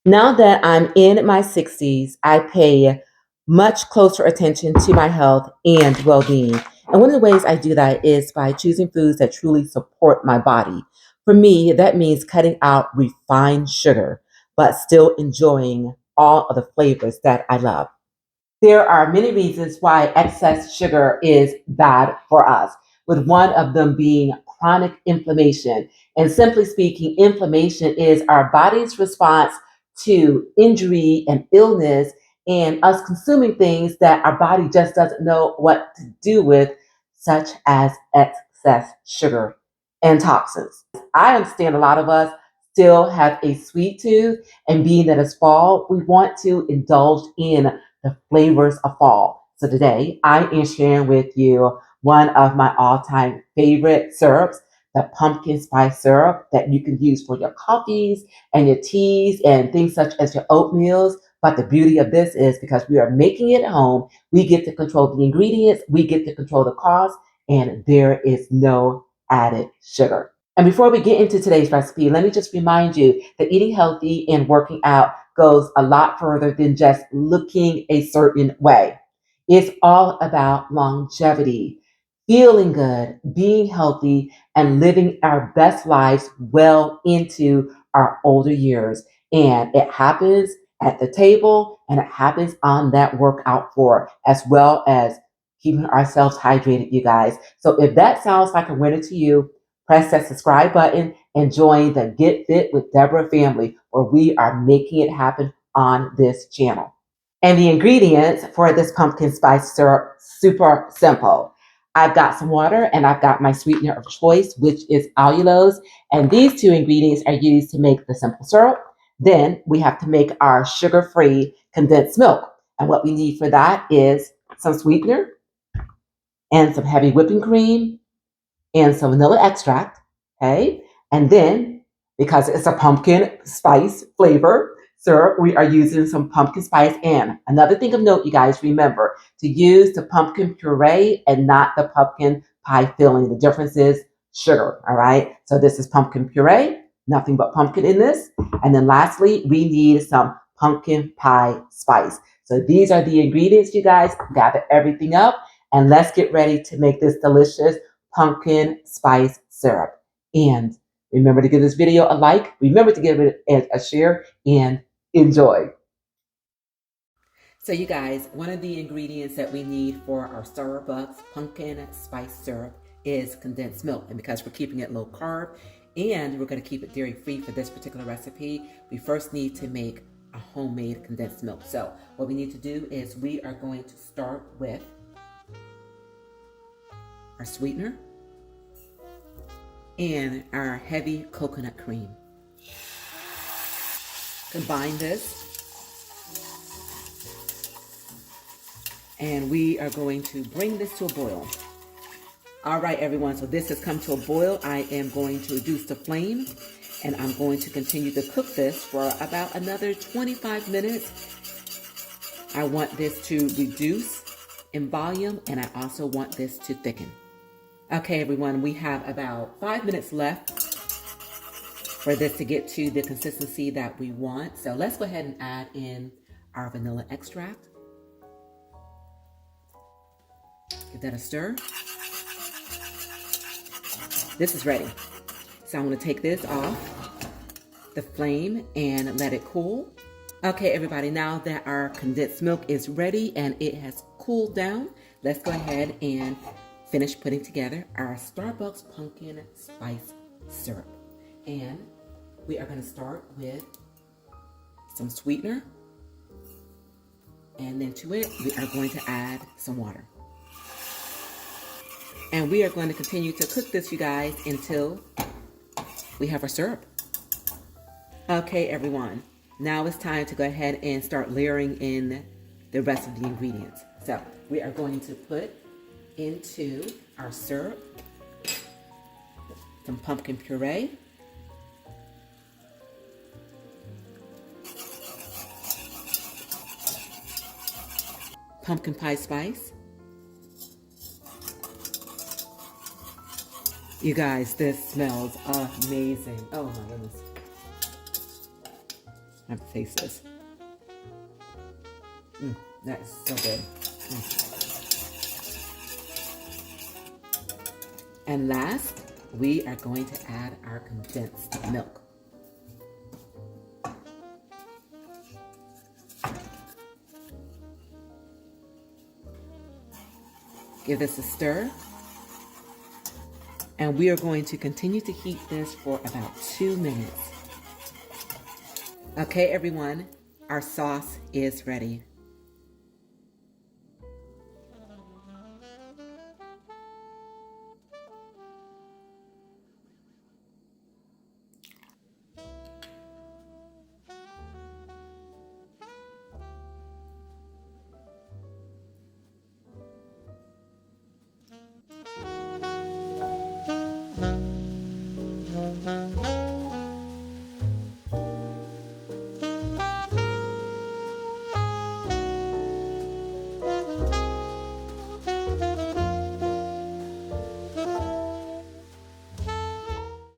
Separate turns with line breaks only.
Now that I'm in my 60s, I pay much closer attention to my health and well being. And one of the ways I do that is by choosing foods that truly support my body. For me, that means cutting out refined sugar, but still enjoying all of the flavors that I love. There are many reasons why excess sugar is bad for us, with one of them being chronic inflammation. And simply speaking, inflammation is our body's response to injury and illness and us consuming things that our body just doesn't know what to do with, such as excess sugar and toxins. I understand a lot of us still have a sweet tooth, and being that it's fall, we want to indulge in the flavors of fall. So today I am sharing with you one of my all-time favorite syrups, the pumpkin spice syrup that you can use for your coffees and your teas and things such as your oatmeals. But the beauty of this is because we are making it at home, we get to control the ingredients, we get to control the cost, and there is no added sugar. And before we get into today's recipe, let me just remind you that eating healthy and working out goes a lot further than just looking a certain way. It's all about longevity, feeling good, being healthy, and living our best lives well into our older years. And it happens at the table and it happens on that workout floor, as well as keeping ourselves hydrated, you guys. So if that sounds like a winner to you, press that subscribe button and join the Get Fit with Deborah family, where we are making it happen on this channel. And the ingredients for this pumpkin spice syrup, super simple. I've got some water and I've got my sweetener of choice, which is allulose. And these two ingredients are used to make the simple syrup. Then we have to make our sugar-free condensed milk. And what we need for that is some sweetener and some heavy whipping cream and some vanilla extract, okay? And then, because it's a pumpkin spice flavor syrup, we are using some pumpkin spice. And another thing of note, you guys, remember to use the pumpkin puree and not the pumpkin pie filling. The difference is sugar, all right? So this is pumpkin puree, nothing but pumpkin in this. And then lastly, we need some pumpkin pie spice. So these are the ingredients, you guys. Gather everything up and let's get ready to make this delicious pumpkin spice syrup. And remember to give this video a like, remember to give it a share, and enjoy. So you guys, one of the ingredients that we need for our Starbucks pumpkin spice syrup is condensed milk. And because we're keeping it low carb and we're going to keep it dairy free for this particular recipe, we first need to make a homemade condensed milk. So what we need to do is we are going to start with our sweetener and our heavy coconut cream. Combine this and we are going to bring this to a boil. All right, everyone, so this has come to a boil. I am going to reduce the flame and I'm going to continue to cook this for about another 25 minutes. I want this to reduce in volume and I also want this to thicken. Okay, everyone, we have about 5 minutes left for this to get to the consistency that we want. So let's go ahead and add in our vanilla extract. Give that a stir. This is ready. So I'm going to take this off the flame and let it cool. Okay, everybody, now that our condensed milk is ready and it has cooled down, let's go ahead and finish putting together our Starbucks pumpkin spice syrup. And we are going to start with some sweetener. And then to it, we are going to add some water. And we are going to continue to cook this, you guys, until we have our syrup. Okay, everyone. Now it's time to go ahead and start layering in the rest of the ingredients. So we are going to put into our syrup some pumpkin puree, pumpkin pie spice. You guys, this smells amazing. Oh my goodness. I have to taste this. That is so good. And last, we are going to add our condensed milk. Give this a stir. And we are going to continue to heat this for about 2 minutes. Okay, everyone, our sauce is ready.